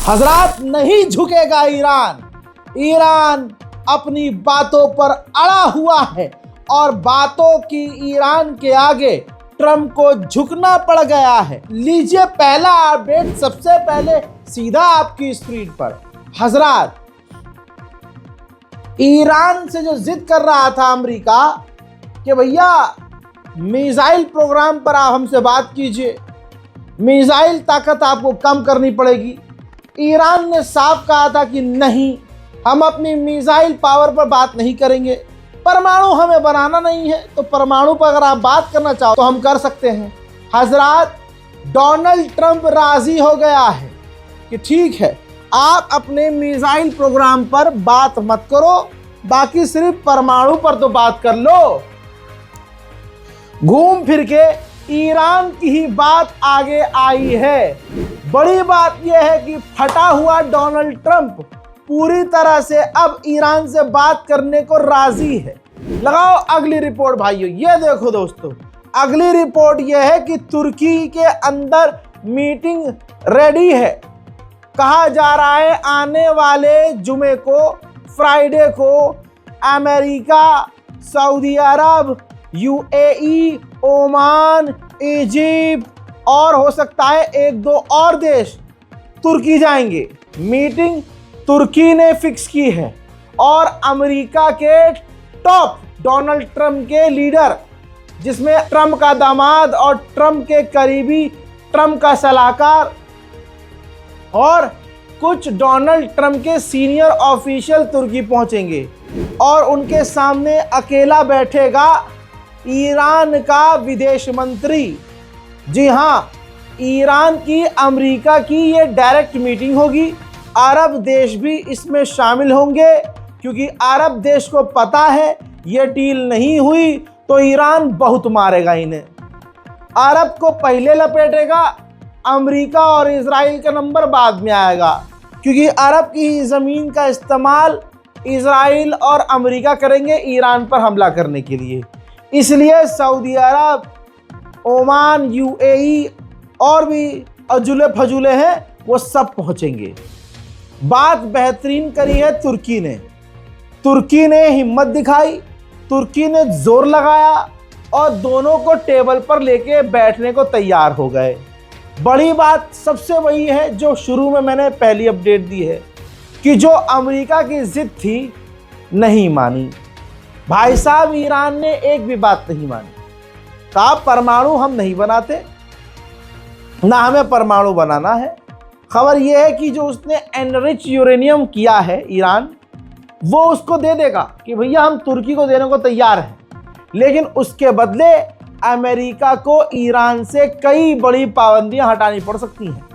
हजरात, नहीं झुकेगा ईरान। ईरान अपनी बातों पर अड़ा हुआ है और बातों की ईरान के आगे ट्रंप को झुकना पड़ गया है। लीजिए पहला अपडेट सबसे पहले सीधा आपकी स्क्रीन पर। हजरात, ईरान से जो जिद कर रहा था अमेरिका कि भैया मिसाइल प्रोग्राम पर आप हमसे बात कीजिए, मिसाइल ताकत आपको कम करनी पड़ेगी। ईरान ने साफ कहा था कि नहीं, हम अपनी मिसाइल पावर पर बात नहीं करेंगे। परमाणु हमें बनाना नहीं है, तो परमाणु पर अगर आप बात करना चाहो तो हम कर सकते हैं। हजरात, डोनाल्ड ट्रंप राजी हो गया है कि ठीक है, आप अपने मिसाइल प्रोग्राम पर बात मत करो, बाकी सिर्फ परमाणु पर तो बात कर लो। घूम फिर के ईरान की ही बात आगे आई है। बड़ी बात यह है कि फटा हुआ डोनाल्ड ट्रंप पूरी तरह से अब ईरान से बात करने को राजी है। लगाओ अगली रिपोर्ट भाइयों। ये देखो दोस्तों, अगली रिपोर्ट यह है कि तुर्की के अंदर मीटिंग रेडी है। कहा जा रहा है आने वाले जुमे को, फ्राइडे को, अमेरिका, सऊदी अरब, यूएई, ओमान, इजिप्ट और हो सकता है एक दो और देश तुर्की जाएंगे। मीटिंग तुर्की ने फिक्स की है और अमेरिका के टॉप डोनाल्ड ट्रंप के लीडर, जिसमें ट्रंप का दामाद और ट्रंप के करीबी, ट्रंप का सलाहकार और कुछ डोनाल्ड ट्रंप के सीनियर ऑफिशियल तुर्की पहुंचेंगे और उनके सामने अकेला बैठेगा ईरान का विदेश मंत्री। जी हां, ईरान की अमेरिका की ये डायरेक्ट मीटिंग होगी। अरब देश भी इसमें शामिल होंगे क्योंकि अरब देश को पता है ये डील नहीं हुई तो ईरान बहुत मारेगा इन्हें। अरब को पहले लपेटेगा, अमेरिका और इजराइल का नंबर बाद में आएगा, क्योंकि अरब की ज़मीन का इस्तेमाल इजराइल और अमेरिका करेंगे ईरान पर हमला करने के लिए। इसलिए सऊदी अरब, ओमान, यूएई और भी अजूले फजूले हैं, वो सब पहुंचेंगे। बात बेहतरीन करी है तुर्की ने। तुर्की ने हिम्मत दिखाई, तुर्की ने जोर लगाया और दोनों को टेबल पर लेके बैठने को तैयार हो गए। बड़ी बात सबसे वही है जो शुरू में मैंने पहली अपडेट दी है कि जो अमेरिका की जिद थी नहीं मानी। भाई साहब, ईरान ने एक भी बात नहीं मानी। कहा परमाणु हम नहीं बनाते, ना हमें परमाणु बनाना है। खबर यह है कि जो उसने एनरिच यूरेनियम किया है ईरान, वो उसको दे देगा कि भैया हम तुर्की को देने को तैयार हैं, लेकिन उसके बदले अमेरिका को ईरान से कई बड़ी पाबंदियां हटानी पड़ सकती हैं।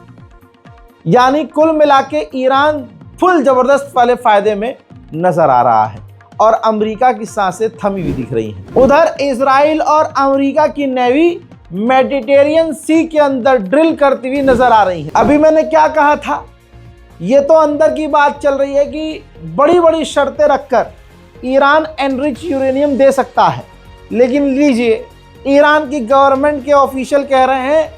यानी कुल मिला के ईरान फुल जबरदस्त वाले फायदे में नजर आ रहा है और अमेरिका की सांसें थमी हुई दिख रही हैं। उधर इजराइल और अमेरिका की नेवी मेडिटेरियन सी के अंदर ड्रिल करती हुई नजर आ रही है। अभी मैंने क्या कहा था, ये तो अंदर की बात चल रही है कि बड़ी बड़ी शर्तें रखकर ईरान एनरिच यूरेनियम दे सकता है, लेकिन लीजिए ईरान की गवर्नमेंट के ऑफिशियल कह रहे हैं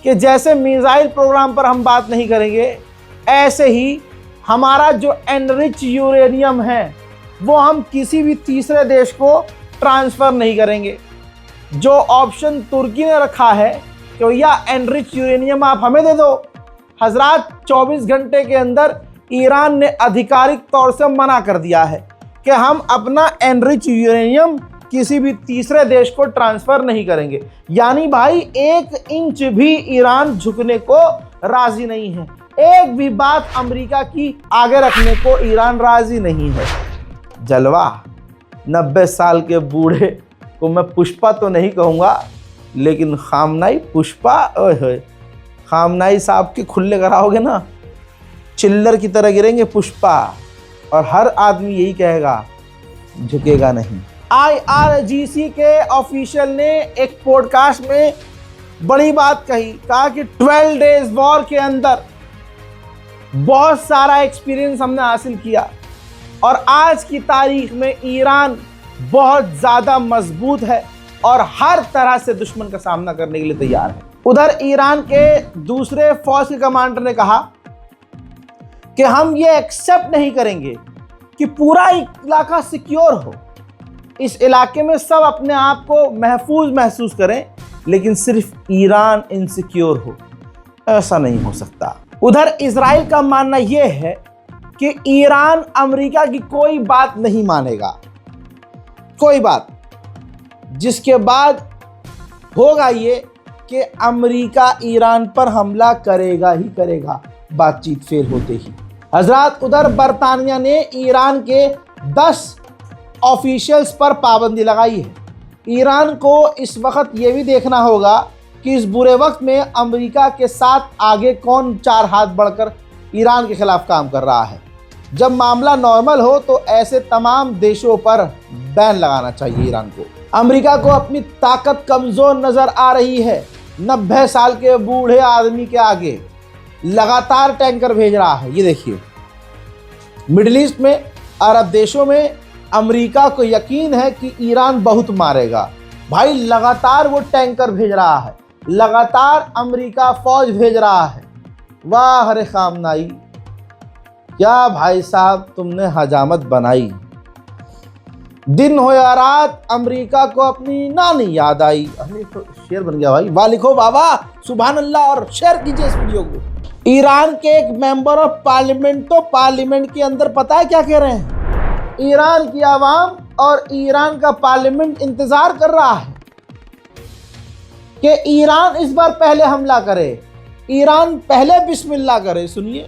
कि जैसे मिसाइल प्रोग्राम पर हम बात नहीं करेंगे, ऐसे ही हमारा जो एनरिच यूरेनियम है वो हम किसी भी तीसरे देश को ट्रांसफ़र नहीं करेंगे। जो ऑप्शन तुर्की ने रखा है कि भैया एनरिच यूरेनियम आप हमें दे दो, हजरात 24 घंटे के अंदर ईरान ने आधिकारिक तौर से मना कर दिया है कि हम अपना एनरिच यूरेनियम किसी भी तीसरे देश को ट्रांसफ़र नहीं करेंगे। यानी भाई 1 इंच भी ईरान झुकने को राज़ी नहीं है। एक भी बात अमेरिका की आगे रखने को ईरान राज़ी नहीं है। जलवा, 90 साल के बूढ़े को मैं पुष्पा तो नहीं कहूँगा, लेकिन खामनाई पुष्पा, ओए खामनाई साहब के खुले कराओगे ना, चिल्लर की तरह गिरेंगे पुष्पा, और हर आदमी यही कहेगा झुकेगा नहीं। IRGC के ऑफिशियल ने एक पॉडकास्ट में बड़ी बात कही, कहा कि 12 डेज वॉर के अंदर बहुत सारा एक्सपीरियंस हमने हासिल किया और आज की तारीख में ईरान बहुत ज़्यादा मजबूत है और हर तरह से दुश्मन का सामना करने के लिए तैयार है। उधर ईरान के दूसरे फौज के कमांडर ने कहा कि हम ये एक्सेप्ट नहीं करेंगे कि पूरा इलाका सिक्योर हो, इस इलाके में सब अपने आप को महफूज महसूस करें, लेकिन सिर्फ ईरान इनसिक्योर हो। ऐसा नहीं हो सकता। उधर इजराइल का मानना यह है कि ईरान अमेरिका की कोई बात नहीं मानेगा, कोई बात, जिसके बाद होगा ये कि अमेरिका ईरान पर हमला करेगा ही करेगा, बातचीत फेल होते ही। हजरात, उधर बरतानिया ने ईरान के 10 ऑफिशियल्स पर पाबंदी लगाई है। ईरान को इस वक्त ये भी देखना होगा कि इस बुरे वक्त में अमेरिका के साथ आगे कौन 4 हाथ बढ़कर ईरान के खिलाफ काम कर रहा है। जब मामला नॉर्मल हो तो ऐसे तमाम देशों पर बैन लगाना चाहिए ईरान को। अमेरिका को अपनी ताकत कमज़ोर नज़र आ रही है। 90 साल के बूढ़े आदमी के आगे लगातार टैंकर भेज रहा है। ये देखिए, मिडिल ईस्ट में, अरब देशों में अमेरिका को यकीन है कि ईरान बहुत मारेगा। भाई लगातार वो टैंकर भेज रहा है, लगातार अमेरिका फौज भेज रहा है। वाह रे खामनाई, क्या भाई साहब तुमने हजामत बनाई। दिन हो या रात अमेरिका को अपनी नानी याद आई। अरे तो शेर बन गया भाई। वाह लिखो बाबा, सुभान अल्लाह, और शेयर कीजिए इस वीडियो को। ईरान के एक मेंबर ऑफ पार्लियामेंट तो पार्लियामेंट के अंदर पता है क्या कह रहे हैं? ईरान की आवाम और ईरान का पार्लियामेंट इंतजार कर रहा है कि ईरान इस बार पहले हमला करे, ईरान पहले बिस्मिल्लाह करे। सुनिए,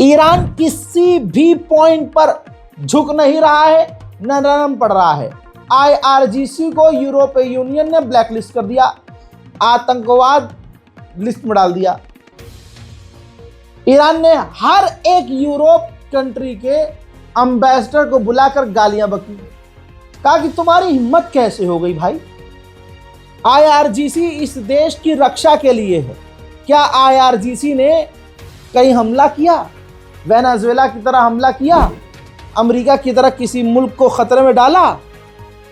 ईरान किसी भी पॉइंट पर झुक नहीं रहा है, न नरम पड़ रहा है। IRGC को यूरोपीय यूनियन ने ब्लैकलिस्ट कर दिया, आतंकवाद लिस्ट में डाल दिया। ईरान ने हर एक यूरोप कंट्री के एम्बेसडर को बुलाकर गालियां बकी, कहा कि तुम्हारी हिम्मत कैसे हो गई भाई। IRGC इस देश की रक्षा के लिए है। क्या IRGC ने कहीं हमला किया? वेनेजुएला की तरह हमला किया? अमेरिका की तरह किसी मुल्क को खतरे में डाला?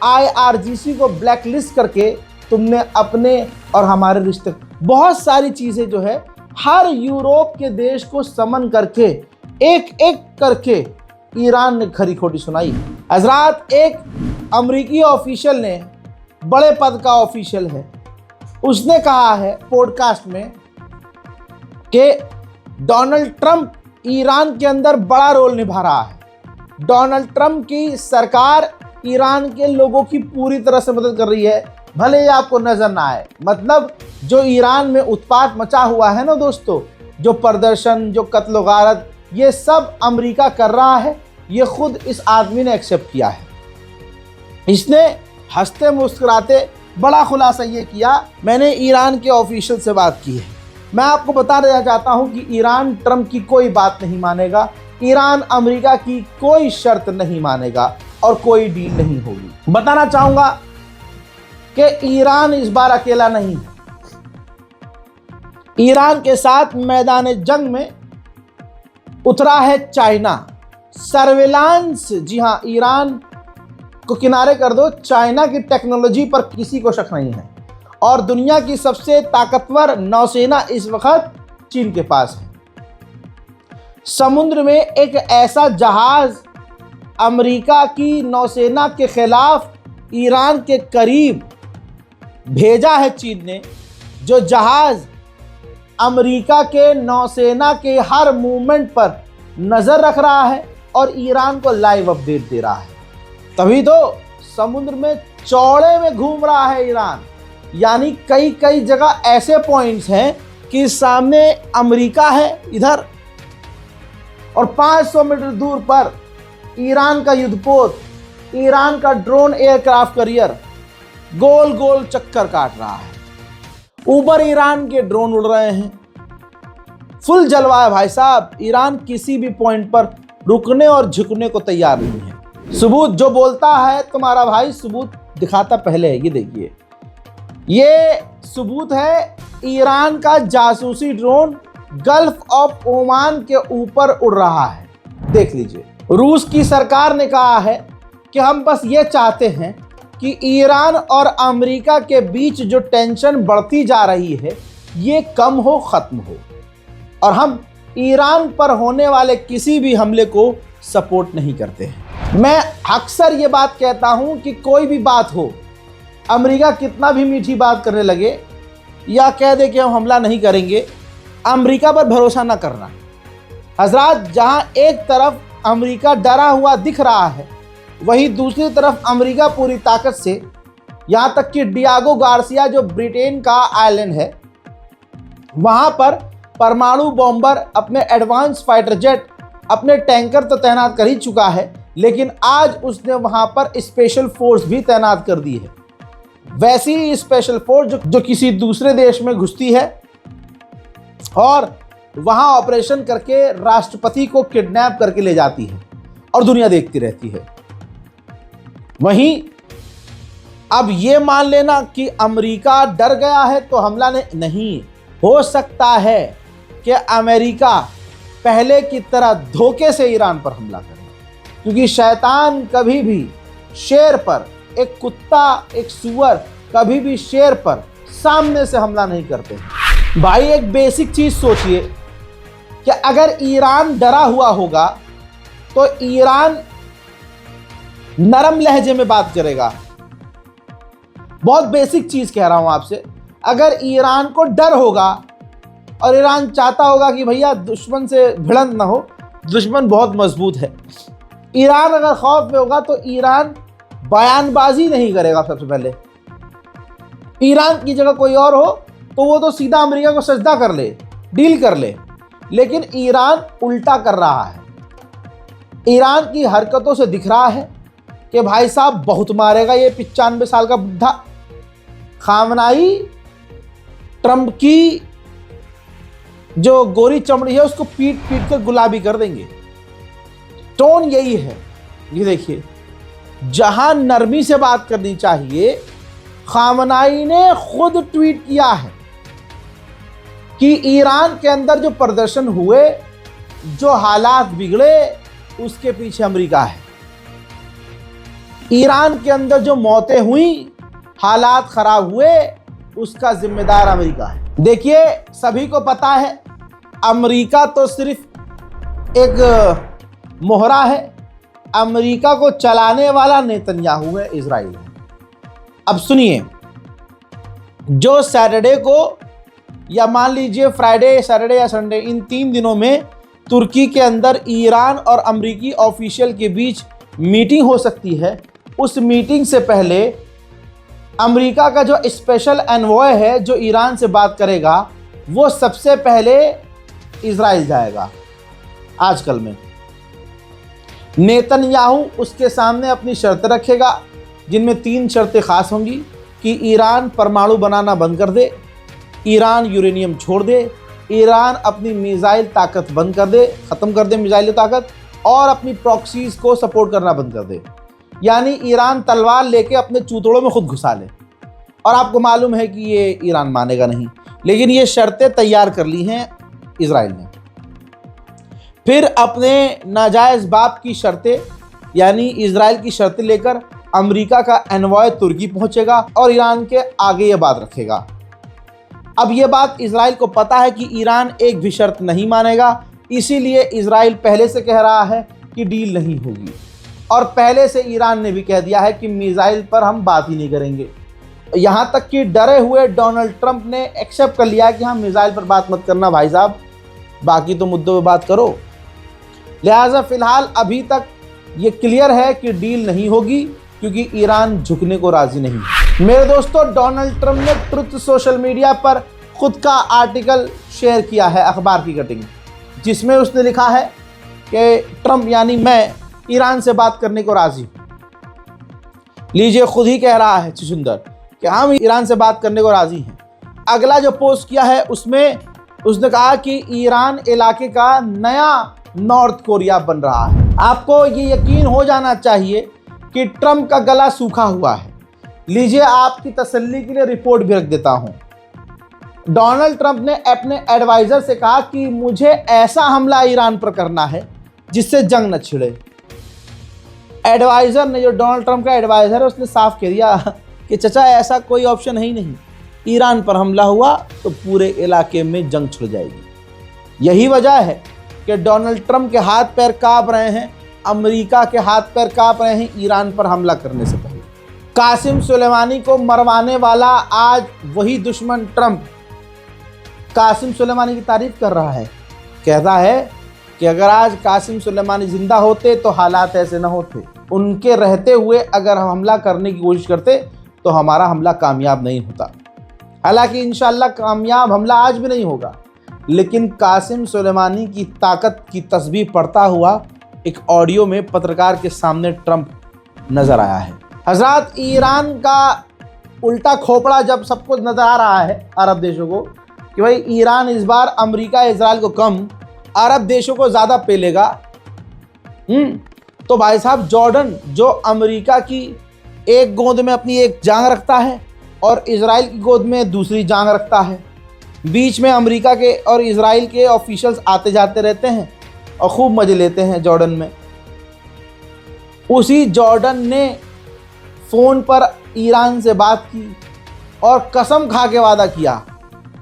IRGC को ब्लैकलिस्ट करके तुमने अपने और हमारे रिश्ते, बहुत सारी चीज़ें जो है हर यूरोप के देश को समन करके एक एक करके ईरान ने खरी खोटी सुनाई। हजरात, एक अमेरिकी ऑफिशियल ने, बड़े पद का ऑफिशियल है, उसने कहा है पॉडकास्ट में कि डोनाल्ड ट्रंप ईरान के अंदर बड़ा रोल निभा रहा है। डोनाल्ड ट्रंप की सरकार ईरान के लोगों की पूरी तरह से मदद कर रही है, भले ही आपको नजर ना आए। मतलब जो ईरान में उत्पात मचा हुआ है ना दोस्तों, जो प्रदर्शन, जो कत्ल गारत, ये सब अमेरिका कर रहा है। ये खुद इस आदमी ने एक्सेप्ट किया है। इसने हंसते मुस्कुराते बड़ा खुलासा ये किया, मैंने ईरान के ऑफिशियल से बात की है। मैं आपको बता देना चाहता हूं कि ईरान ट्रंप की कोई बात नहीं मानेगा, ईरान अमेरिका की कोई शर्त नहीं मानेगा और कोई डील नहीं होगी। बताना चाहूंगा कि ईरान इस बार अकेला नहीं है। ईरान के साथ मैदान जंग में उतरा है चाइना। सर्विलांस, जी हां, ईरान को किनारे कर दो, चाइना की टेक्नोलॉजी पर किसी को शक नहीं है। और दुनिया की सबसे ताकतवर नौसेना इस वक्त चीन के पास है। समुद्र में एक ऐसा जहाज अमेरिका की नौसेना के खिलाफ ईरान के करीब भेजा है चीन ने, जो जहाज अमेरिका के नौसेना के हर मूवमेंट पर नज़र रख रहा है और ईरान को लाइव अपडेट दे रहा है। तभी तो समुद्र में चौड़े में घूम रहा है ईरान। यानी कई कई जगह ऐसे पॉइंट्स हैं कि सामने अमेरिका है इधर, और 500 मीटर दूर पर ईरान का युद्धपोत ईरान का ड्रोन एयरक्राफ्ट कैरियर गोल गोल चक्कर काट रहा है, ऊपर ईरान के ड्रोन उड़ रहे हैं। फुल जलवा है भाई साहब। ईरान किसी भी पॉइंट पर रुकने और झुकने को तैयार नहीं है। सबूत जो बोलता है तुम्हारा भाई सबूत दिखाता पहले है। ये देखिए, ये सबूत है ईरान का जासूसी ड्रोन गल्फ ऑफ ओमान के ऊपर उड़ रहा है। देख लीजिए, रूस की सरकार ने कहा है कि हम बस ये चाहते हैं कि ईरान और अमेरिका के बीच जो टेंशन बढ़ती जा रही है ये कम हो, खत्म हो, और हम ईरान पर होने वाले किसी भी हमले को सपोर्ट नहीं करते हैं। मैं अक्सर ये बात कहता हूं कि कोई भी बात हो, अमेरिका कितना भी मीठी बात करने लगे या कह दे कि हम हमला नहीं करेंगे, अमेरिका पर भरोसा ना करना। हजरात, जहां एक तरफ अमेरिका डरा हुआ दिख रहा है, वहीं दूसरी तरफ अमेरिका पूरी ताकत से, यहां तक कि डियागो गार्सिया जो ब्रिटेन का आइलैंड है, वहां पर परमाणु बॉम्बर, अपने एडवांस फाइटर जेट, अपने टैंकर तो तैनात कर ही चुका है, लेकिन आज उसने वहां पर स्पेशल फोर्स भी तैनात कर दी है। वैसी ही स्पेशल फोर्स जो किसी दूसरे देश में घुसती है और वहां ऑपरेशन करके राष्ट्रपति को किडनैप करके ले जाती है और दुनिया देखती रहती है। वहीं अब ये मान लेना कि अमेरिका डर गया है तो हमला नहीं हो सकता है कि अमेरिका पहले की तरह धोखे से ईरान पर हमला करे, क्योंकि शैतान कभी भी शेर पर, एक कुत्ता, एक सुअर कभी भी शेर पर सामने से हमला नहीं करते। भाई एक बेसिक चीज सोचिए कि अगर ईरान डरा हुआ होगा तो ईरान नरम लहजे में बात करेगा। बहुत बेसिक चीज कह रहा हूं आपसे। अगर ईरान को डर होगा और ईरान चाहता होगा कि भैया दुश्मन से भिड़ंत ना हो, दुश्मन बहुत मजबूत है, ईरान अगर खौफ में होगा तो ईरान बयानबाजी नहीं करेगा। सबसे पहले ईरान की जगह कोई और हो तो वो तो सीधा अमेरिका को सजदा कर ले, डील कर ले, लेकिन ईरान उल्टा कर रहा है। ईरान की हरकतों से दिख रहा है कि भाई साहब बहुत मारेगा ये 95 साल का बुढ़ा। खामनाई ट्रंप की जो गोरी चमड़ी है उसको पीट पीट कर गुलाबी कर देंगे। टोन यही है। ये देखिए, जहां नरमी से बात करनी चाहिए, खामनाई ने खुद ट्वीट किया है कि ईरान के अंदर जो प्रदर्शन हुए, जो हालात बिगड़े, उसके पीछे अमेरिका है। ईरान के अंदर जो मौतें हुई, हालात खराब हुए, उसका जिम्मेदार अमेरिका है। देखिए, सभी को पता है अमेरिका तो सिर्फ एक मोहरा है, अमेरिका को चलाने वाला नेतन्याहू है, इजराइल है। अब सुनिए, जो सैटरडे को या मान लीजिए फ्राइडे, सैटरडे या संडे, इन 3 दिनों में तुर्की के अंदर ईरान और अमेरिकी ऑफिशियल के बीच मीटिंग हो सकती है, उस मीटिंग से पहले अमेरिका का जो स्पेशल एनवॉय है जो ईरान से बात करेगा, वो सबसे पहले इजराइल जाएगा। आजकल में नेतन्याहू उसके सामने अपनी शर्तें रखेगा, जिनमें 3 शर्तें खास होंगी कि ईरान परमाणु बनाना बंद कर दे, ईरान यूरेनियम छोड़ दे, ईरान अपनी मिसाइल ताकत बंद कर दे, ख़त्म कर दे मिसाइल ताकत, और अपनी प्रॉक्सीज को सपोर्ट करना बंद कर दे। यानी ईरान तलवार लेके अपने चूतड़ों में खुद घुसा ले। और आपको मालूम है कि ये ईरान मानेगा नहीं, लेकिन ये शर्तें तैयार कर ली हैं इजराइल ने। फिर अपने नाजायज़ बाप की शर्तें, यानी इजराइल की शर्तें लेकर अमेरिका का एनवॉय तुर्की पहुंचेगा और ईरान के आगे ये बात रखेगा। अब ये बात इजराइल को पता है कि ईरान एक भी शर्त नहीं मानेगा, इसीलिए इजराइल पहले से कह रहा है कि डील नहीं होगी, और पहले से ईरान ने भी कह दिया है कि मिसाइल पर हम बात ही नहीं करेंगे। यहाँ तक कि डरे हुए डोनाल्ड ट्रंप ने एक्सेप्ट कर लिया कि हम मिसाइल पर बात मत करना भाई साहब, बाकी तो मुद्दों पे बात करो। लिहाजा फिलहाल अभी तक ये क्लियर है कि डील नहीं होगी, क्योंकि ईरान झुकने को राजी नहीं। मेरे दोस्तों, डोनाल्ड ट्रंप ने ट्रुथ सोशल मीडिया पर खुद का आर्टिकल शेयर किया है, अखबार की कटिंग, जिसमें उसने लिखा है कि ट्रंप यानी मैं ईरान से बात करने को राजी हूँ। लीजिए, खुद ही कह रहा है छुछुंदर कि हम ईरान से बात करने को राजी हैं। अगला जो पोस्ट किया है उसमें उसने कहा कि ईरान इलाके का नया नॉर्थ कोरिया बन रहा है। आपको ये यकीन हो जाना चाहिए कि ट्रंप का गला सूखा हुआ है। लीजिए, आपकी तसल्ली के लिए रिपोर्ट भी रख देता हूं। डोनाल्ड ट्रंप ने अपने एडवाइजर से कहा कि मुझे ऐसा हमला ईरान पर करना है जिससे जंग न छिड़े। एडवाइजर ने, जो डोनाल्ड ट्रंप का एडवाइजर है, उसने साफ कह दिया कि चचा ऐसा कोई ऑप्शन है ही नहीं। ईरान पर हमला हुआ तो पूरे इलाके में जंग छिड़ जाएगी। यही वजह है कि डोनाल्ड ट्रंप के हाथ पैर कांप रहे हैं, अमेरिका के हाथ पैर कांप रहे हैं ईरान पर हमला करने से पहले। कासिम सुलेमानी को मरवाने वाला आज वही दुश्मन ट्रंप कासिम सुलेमानी की तारीफ कर रहा है। कहता है कि अगर आज कासिम सुलेमानी जिंदा होते तो हालात ऐसे न होते। उनके रहते हुए अगर हम हमला करने की कोशिश करते तो हमारा हमला कामयाब नहीं होता। हालांकि इंशाल्लाह कामयाब हमला आज भी नहीं होगा, लेकिन कासिम सुलेमानी की ताकत की तस्बीह पढ़ता हुआ एक ऑडियो में पत्रकार के सामने ट्रंप नजर आया है। हजरात, ईरान का उल्टा खोपड़ा जब सबको नजर आ रहा है अरब देशों को कि भाई ईरान इस बार अमेरिका इजराइल को कम, अरब देशों को ज़्यादा पेलेगा, तो भाई साहब जॉर्डन, जो अमेरिका की एक गोद में अपनी एक जांग रखता है और इजराइल की गोद में दूसरी जांग रखता है, बीच में अमेरिका के और इजराइल के ऑफिशियल्स आते जाते रहते हैं और खूब मज़े लेते हैं जॉर्डन में। उसी जॉर्डन ने फ़ोन पर ईरान से बात की और कसम खा के वादा किया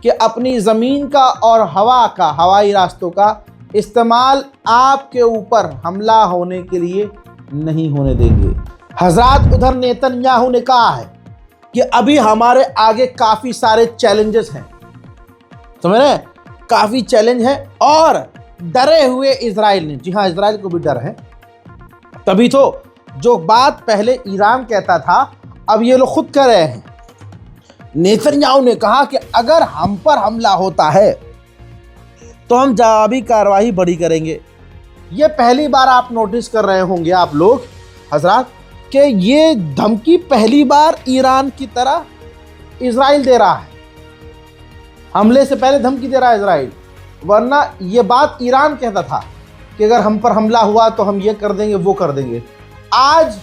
कि अपनी ज़मीन का और हवा का, हवाई रास्तों का इस्तेमाल आपके ऊपर हमला होने के लिए नहीं होने देंगे। हजरात, उधर नेतन्याहू ने कहा है कि अभी हमारे आगे काफ़ी सारे चैलेंजेस हैं, समझ रहे हैं, काफ़ी चैलेंज है। और डरे हुए इजराइल ने, जी हाँ, इजराइल को भी डर है। तभी तो जो बात पहले ईरान कहता था अब ये लोग खुद कह रहे हैं। नेतन्याहू ने कहा कि अगर हम पर हमला होता है तो हम जवाबी कार्रवाई बड़ी करेंगे। ये पहली बार आप नोटिस कर रहे होंगे आप लोग हजरात कि ये धमकी पहली बार ईरान की तरह इजराइल दे रहा है। हमले से पहले धमकी दे रहा है इजराइल, वरना ये बात ईरान कहता था कि अगर हम पर हमला हुआ तो हम ये कर देंगे, वो कर देंगे। आज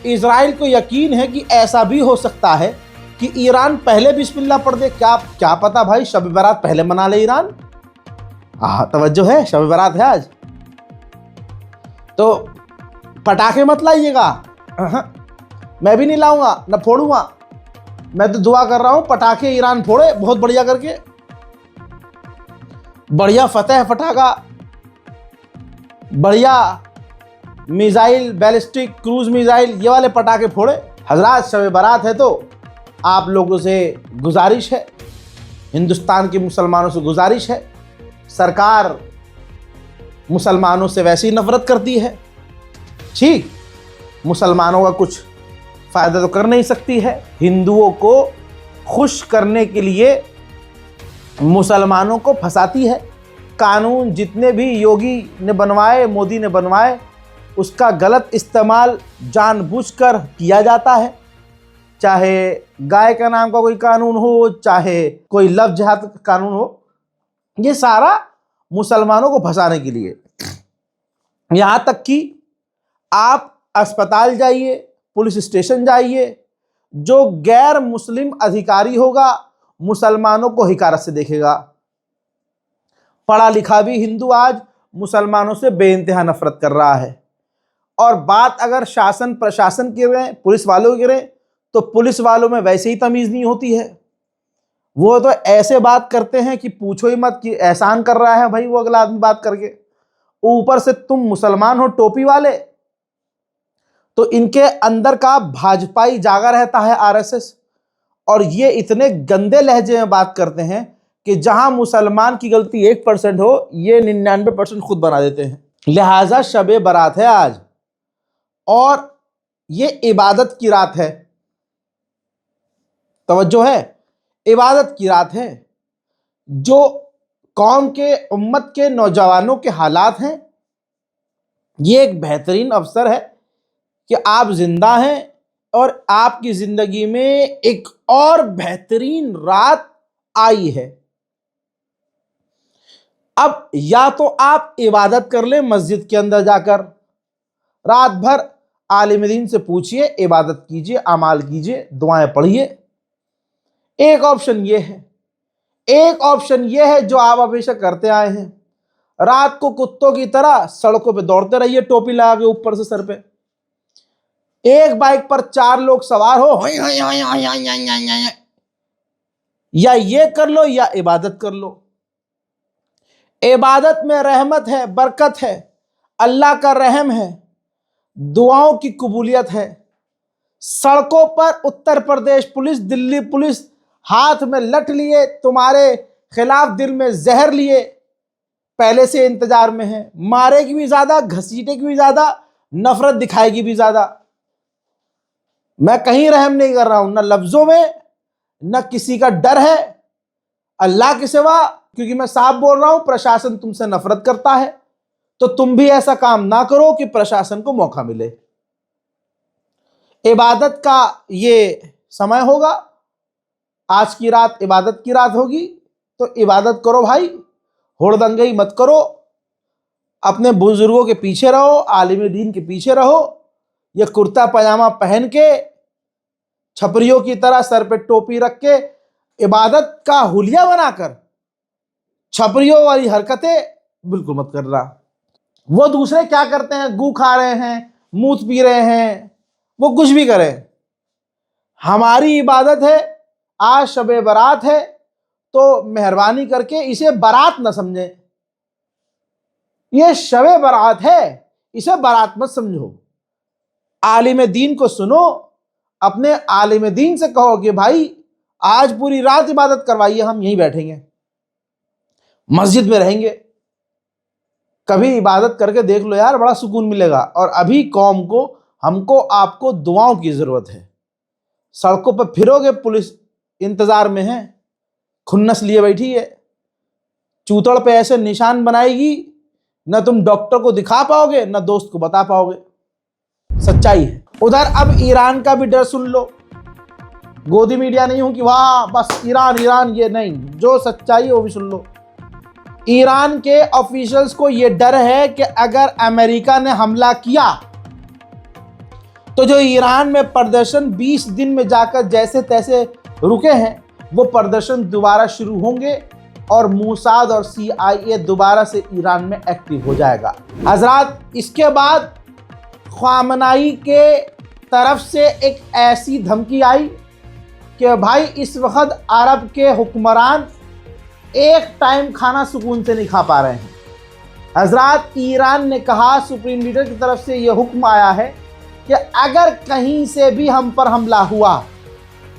इजराइल को यकीन है कि ऐसा भी हो सकता है कि ईरान पहले बिस्मिल्लाह पढ़ दे। क्या पता भाई, शब बारात पहले मना ले ईरान। तवज्जो है, शब बारात है आज, तो पटाखे मत लाइएगा। मैं भी नहीं लाऊंगा, न फोड़ूंगा। मैं तो दुआ कर रहा हूं पटाखे ईरान फोड़े बहुत बढ़िया करके, बढ़िया फतेह फटाका, बढ़िया मिसाइल, बैलिस्टिक क्रूज मिसाइल, ये वाले पटाखे फोड़े। हजरात, शब बारात है तो आप लोगों से गुजारिश है, हिंदुस्तान के मुसलमानों से गुजारिश है, सरकार मुसलमानों से वैसे ही नफरत करती है, ठीक, मुसलमानों का कुछ फ़ायदा तो कर नहीं सकती है। हिंदुओं को खुश करने के लिए मुसलमानों को फंसाती है। कानून जितने भी योगी ने बनवाए, मोदी ने बनवाए, उसका गलत इस्तेमाल जानबूझकर किया जाता है। चाहे गाय का नाम का कोई कानून हो, चाहे कोई लव जिहाद का कानून हो, ये सारा मुसलमानों को फंसाने के लिए। यहाँ तक कि आप अस्पताल जाइए, पुलिस स्टेशन जाइए, जो गैर मुस्लिम अधिकारी होगा मुसलमानों को हिकारत से देखेगा। पढ़ा लिखा भी हिंदू आज मुसलमानों से बेइंतहा नफरत कर रहा है। और बात अगर शासन प्रशासन की करें, पुलिस वालों की करें, तो पुलिस वालों में वैसे ही तमीज़ नहीं होती है। वो तो ऐसे बात करते हैं कि पूछो ही मत, कि एहसान कर रहा है भाई वो अगला आदमी बात करके। ऊपर से तुम मुसलमान हो टोपी वाले, तो इनके अंदर का भाजपाई जागा रहता है, आरएसएस। और ये इतने गंदे लहजे में बात करते हैं कि जहां मुसलमान की गलती 1% हो, ये 99% खुद बना देते हैं। लिहाजा शबे बारात है आज, और ये इबादत की रात है। तवज्जो है, इबादत की रात है। जो कौम के, उम्मत के नौजवानों के हालात हैं, ये एक बेहतरीन अवसर है कि आप जिंदा हैं और आपकी जिंदगी में एक और बेहतरीन रात आई है। अब या तो आप इबादत कर ले मस्जिद के अंदर जाकर, रात भर आलिम दीन से पूछिए, इबादत कीजिए, अमाल कीजिए, दुआएं पढ़िए। एक ऑप्शन ये है, एक ऑप्शन ये है जो आप हमेशा करते आए हैं, रात को कुत्तों की तरह सड़कों पे दौड़ते रहिए टोपी लगा के ऊपर से सर पे। एक बाइक पर 4 लोग सवार हो, या ये कर लो या इबादत कर लो। इबादत में रहमत है, बरकत है, अल्लाह का रहम है, दुआओं की कबूलियत है। सड़कों पर उत्तर प्रदेश पुलिस, दिल्ली पुलिस हाथ में लठ लिए तुम्हारे खिलाफ दिल में जहर लिए पहले से इंतजार में है, मारेगी भी ज्यादा, घसीटेगी भी ज्यादा, नफरत दिखाएगी भी ज्यादा। मैं कहीं रहम नहीं कर रहा हूं, न लफ्जों में न किसी का डर है अल्लाह के सिवा, क्योंकि मैं साफ बोल रहा हूं प्रशासन तुमसे नफरत करता है। तो तुम भी ऐसा काम ना करो कि प्रशासन को मौका मिले। इबादत का ये समय होगा, आज की रात इबादत की रात होगी, तो इबादत करो भाई, हुड़दंगई मत करो, अपने बुजुर्गों के पीछे रहो, आलिम दीन के पीछे रहो। ये कुर्ता पजामा पहन के छपरियों की तरह सर पे टोपी रख के इबादत का हुलिया बनाकर छपरियों वाली हरकतें बिल्कुल मत करना। वो दूसरे क्या करते हैं, गू खा रहे हैं, मूत पी रहे हैं, वो कुछ भी करें, हमारी इबादत है। आज शबे बारात है तो मेहरबानी करके इसे बारात न समझें, ये शबे बारात है, इसे बारात मत समझो। आलिम दीन को सुनो, अपने आलिम दीन से कहो कि भाई आज पूरी रात इबादत करवाइए, हम यहीं बैठेंगे, मस्जिद में रहेंगे। कभी इबादत करके देख लो यार, बड़ा सुकून मिलेगा। और अभी कौम को, हमको आपको दुआओं की जरूरत है। सड़कों पर फिरोगे, पुलिस इंतजार में है, खुन्नस लिए बैठी है, चूतड़ पे ऐसे निशान बनाएगी, न तुम डॉक्टर को दिखा पाओगे न दोस्त को बता पाओगे। सच्चाई है। उधर अब ईरान का भी डर सुन लो। गोदी मीडिया नहीं हूं कि वाह बस ईरान ईरान, ये नहीं, जो सच्चाई है वो भी सुन लो। ईरान के ऑफिशियल्स को यह डर है कि अगर अमेरिका ने हमला किया तो जो ईरान में प्रदर्शन 20 दिन में जाकर जैसे तैसे रुके हैं, वो प्रदर्शन दोबारा शुरू होंगे और मूसाद और CIA दोबारा से ईरान में एक्टिव हो जाएगा। हजरात, इसके बाद ख़ामेनी के तरफ से एक ऐसी धमकी आई कि भाई इस वक्त अरब के हुक्मरान एक टाइम खाना सुकून से नहीं खा पा रहे हैं। हजरात, ईरान ने कहा, सुप्रीम लीडर की तरफ से यह हुक्म आया है कि अगर कहीं से भी हम पर हमला हुआ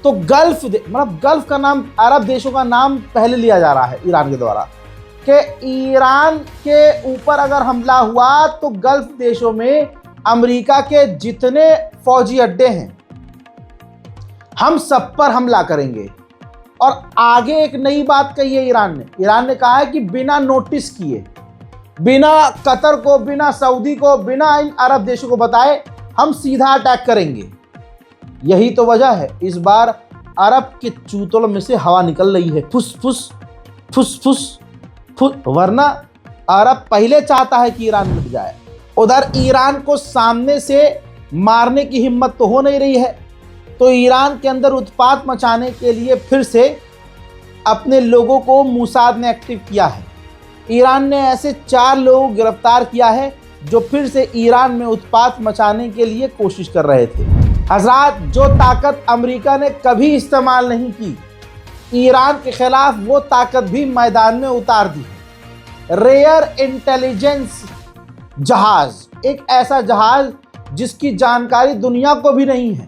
तो गल्फ, मतलब गल्फ का नाम, अरब देशों का नाम पहले लिया जा रहा है ईरान के द्वारा, कि ईरान के ऊपर अगर हमला हुआ तो गल्फ देशों में अमेरिका के जितने फौजी अड्डे हैं हम सब पर हमला करेंगे। और आगे एक नई बात कही है ईरान ने कहा है कि बिना नोटिस किए, बिना कतर को, बिना सऊदी को, बिना इन अरब देशों को बताए हम सीधा अटैक करेंगे। यही तो वजह है इस बार अरब के चूतड़ में से हवा निकल रही है, फुस फुस फुस फुस फुस, वरना अरब पहले चाहता है कि ईरान मिट जाए। उधर ईरान को सामने से मारने की हिम्मत तो हो नहीं रही है, तो ईरान के अंदर उत्पात मचाने के लिए फिर से अपने लोगों को मूसाद ने एक्टिव किया है। ईरान ने ऐसे 4 लोग गिरफ्तार किया है जो फिर से ईरान में उत्पात मचाने के लिए कोशिश कर रहे थे। हजरात, जो ताकत अमेरिका ने कभी इस्तेमाल नहीं की, ईरान के खिलाफ वो ताकत भी मैदान में उतार दी है। रेयर इंटेलिजेंस जहाज, एक ऐसा जहाज जिसकी जानकारी दुनिया को भी नहीं है,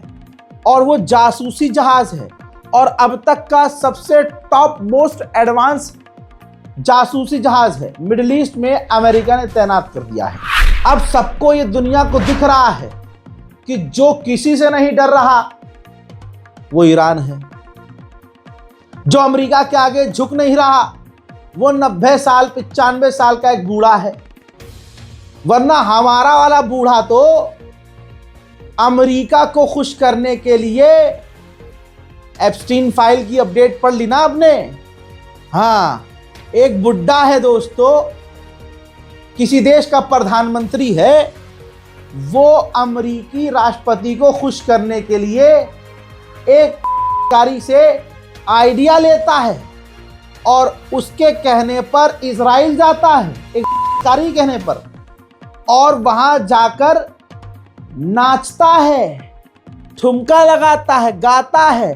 और वो जासूसी जहाज है, और अब तक का सबसे टॉप मोस्ट एडवांस जासूसी जहाज है। मिडिल ईस्ट में अमेरिका ने तैनात कर दिया है। अब सबको ये दुनिया को दिख रहा है कि जो किसी से नहीं डर रहा वो ईरान है, जो अमेरिका के आगे झुक नहीं रहा वो 90 साल 95 साल का एक बूढ़ा है। वरना हमारा वाला बूढ़ा तो अमेरिका को खुश करने के लिए एप्स्टीन फाइल की अपडेट पढ़ ली ना आपने? हाँ, एक बुड्ढा है दोस्तों, किसी देश का प्रधानमंत्री है, वो अमेरिकी राष्ट्रपति को खुश करने के लिए एक कारी से आइडिया लेता है और उसके कहने पर इजराइल जाता है, एक कारी कहने पर, और वहां जाकर नाचता है, ठुमका लगाता है, गाता है,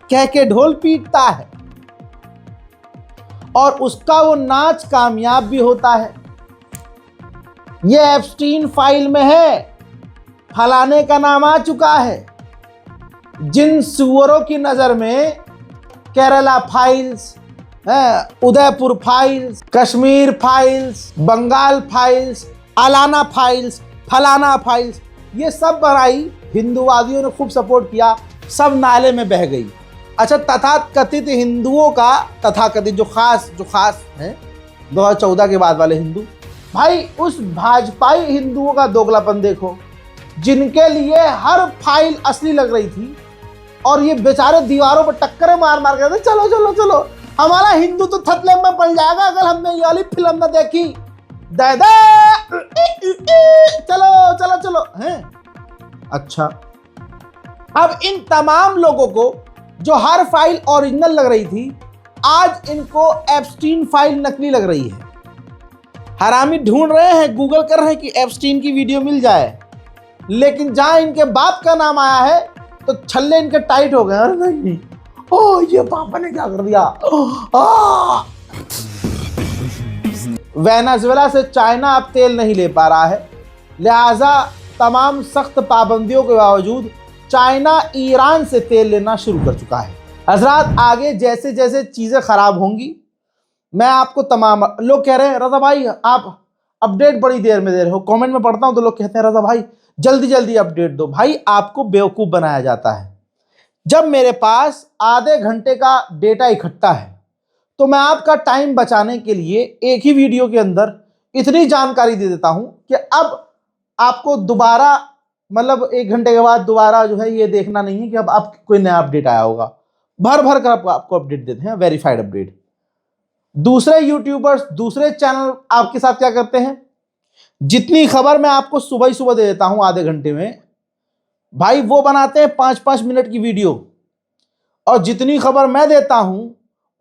कह के ढोल पीटता है, और उसका वो नाच कामयाब भी होता है। ये एप्स्टीन फाइल में है, फलाने का नाम आ चुका है। जिन सुअरों की नजर में Kerala files, Udaipur files, Kashmir files, Bengal files, अलाना फाइल्स, फलाना फाइल्स, ये सब बनाई, हिंदूवादियों ने खूब सपोर्ट किया, सब नाले में बह गई। अच्छा, तथाकथित हिंदुओं का, तथाकथित जो खास हैं 2014 के बाद वाले हिंदू, भाई उस भाजपाई हिंदुओं का दोगलापन देखो, जिनके लिए हर फाइल असली लग रही थी और ये बेचारे दीवारों पर टक्कर मार मार के चलो चलो चलो, हमारा हिंदू तो थतले में पड़ जाएगा अगर हमने ये वाली फिल्म न देखी, दादा चलो चलो चलो हैं। अच्छा, अब इन तमाम लोगों को जो हर फाइल ओरिजिनल लग रही थी, आज इनको एप्स्टीन फाइल नकली लग रही है। हरामी ढूंढ रहे हैं, गूगल कर रहे हैं कि एप्स्टीन की वीडियो मिल जाए, लेकिन जहां इनके बाप का नाम आया है तो छल्ले इनके टाइट हो गए। अरे नहीं, ओ ये पापा ने क्या कर दिया। वेनेजुएला से चाइना अब तेल नहीं ले पा रहा है, लिहाजा तमाम सख्त पाबंदियों के बावजूद चाइना ईरान से तेल लेना शुरू कर चुका है। हजरात, आगे जैसे जैसे चीज़ें ख़राब होंगी, मैं आपको तमाम लोग कह रहे हैं रज़ा भाई आप अपडेट बड़ी देर में दे रहे हो, कमेंट में पढ़ता हूँ तो लोग कहते हैं रज़ा भाई जल्दी जल्दी अपडेट दो। भाई आपको बेवकूफ़ बनाया जाता है। जब मेरे पास आधे घंटे का डेटा इकट्ठा है तो मैं आपका टाइम बचाने के लिए एक ही वीडियो के अंदर इतनी जानकारी दे देता हूं कि अब आपको दोबारा, मतलब 1 घंटे के बाद दोबारा जो है ये देखना नहीं है कि अब आप कोई नया अपडेट आया होगा। भर भर कर आपको अपडेट देते हैं, वेरीफाइड अपडेट। दूसरे यूट्यूबर्स, दूसरे चैनल आपके साथ क्या करते हैं, जितनी खबर मैं आपको सुबह ही सुबह दे देता हूं आधे घंटे में, भाई वो बनाते हैं 5-5 मिनट की वीडियो, और जितनी खबर मैं देता हूं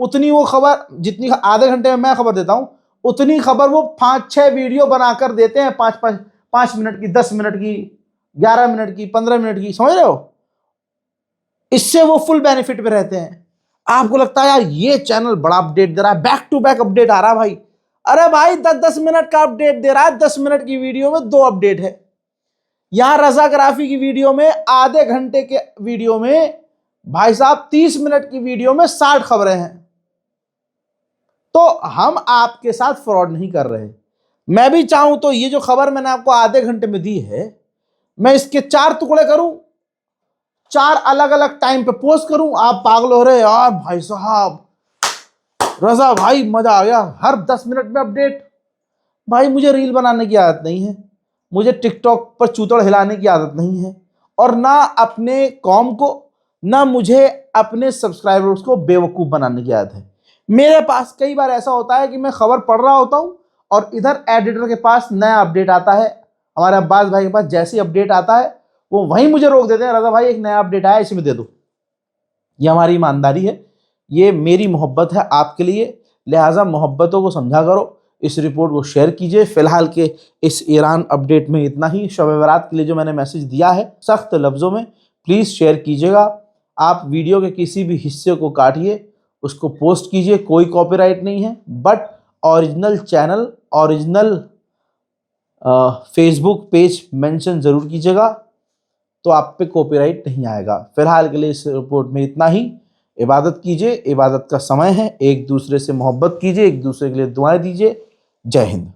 उतनी वो खबर, जितनी आधे घंटे में मैं खबर देता हूं उतनी खबर वो 5-6 वीडियो बनाकर देते हैं, 5 मिनट की, 10 मिनट की, 11 मिनट की, 15 मिनट की, समझ रहे हो। इससे वो फुल बेनिफिट पे रहते हैं। आपको लगता है यार ये चैनल बड़ा अपडेट दे रहा है, बैक टू बैक अपडेट आ रहा है भाई। अरे भाई 10-10 मिनट का अपडेट दे रहा है, 10 मिनट की वीडियो में 2 अपडेट है। यहां रजाग्राफी की वीडियो में, आधे घंटे के वीडियो में भाई साहब 30 मिनट की वीडियो में 60 खबरें हैं। तो हम आपके साथ फ्रॉड नहीं कर रहे। मैं भी चाहूं तो ये जो खबर मैंने आपको आधे घंटे में दी है, मैं इसके 4 टुकड़े करूं, 4 अलग अलग टाइम पे पोस्ट करूं। आप पागल हो रहे यार भाई साहब, रजा भाई मजा आ गया, हर 10 मिनट में अपडेट। भाई मुझे रील बनाने की आदत नहीं है, मुझे टिकटॉक पर चूतड़ हिलाने की आदत नहीं है, और ना अपने कौम को, ना मुझे अपने सब्सक्राइबर्स को बेवकूफ़ बनाने की आदत है। मेरे पास कई बार ऐसा होता है कि मैं खबर पढ़ रहा होता हूँ और इधर एडिटर के पास नया अपडेट आता है, हमारे अब्बास भाई के पास जैसे ही अपडेट आता है वो वहीं मुझे रोक देते हैं, रजा भाई एक नया अपडेट आया इसमें दे दो। ये हमारी ईमानदारी है, ये मेरी मोहब्बत है आपके लिए, लिहाजा मोहब्बतों को समझा करो। इस रिपोर्ट को शेयर कीजिए। फिलहाल के इस ईरान अपडेट में इतना ही। शब बरात के लिए जो मैंने मैसेज दिया है सख्त लफ्ज़ों में, प्लीज़ शेयर कीजिएगा। आप वीडियो के किसी भी हिस्से को काटिए, उसको पोस्ट कीजिए, कोई कॉपीराइट नहीं है, but original channel, original Facebook page mention ज़रूर कीजिएगा, तो आप पे कॉपीराइट नहीं आएगा। फिलहाल के लिए इस रिपोर्ट में इतना ही। इबादत कीजिए, इबादत का समय है, एक दूसरे से मोहब्बत कीजिए, एक दूसरे के लिए दुआएं दीजिए। जय हिंद।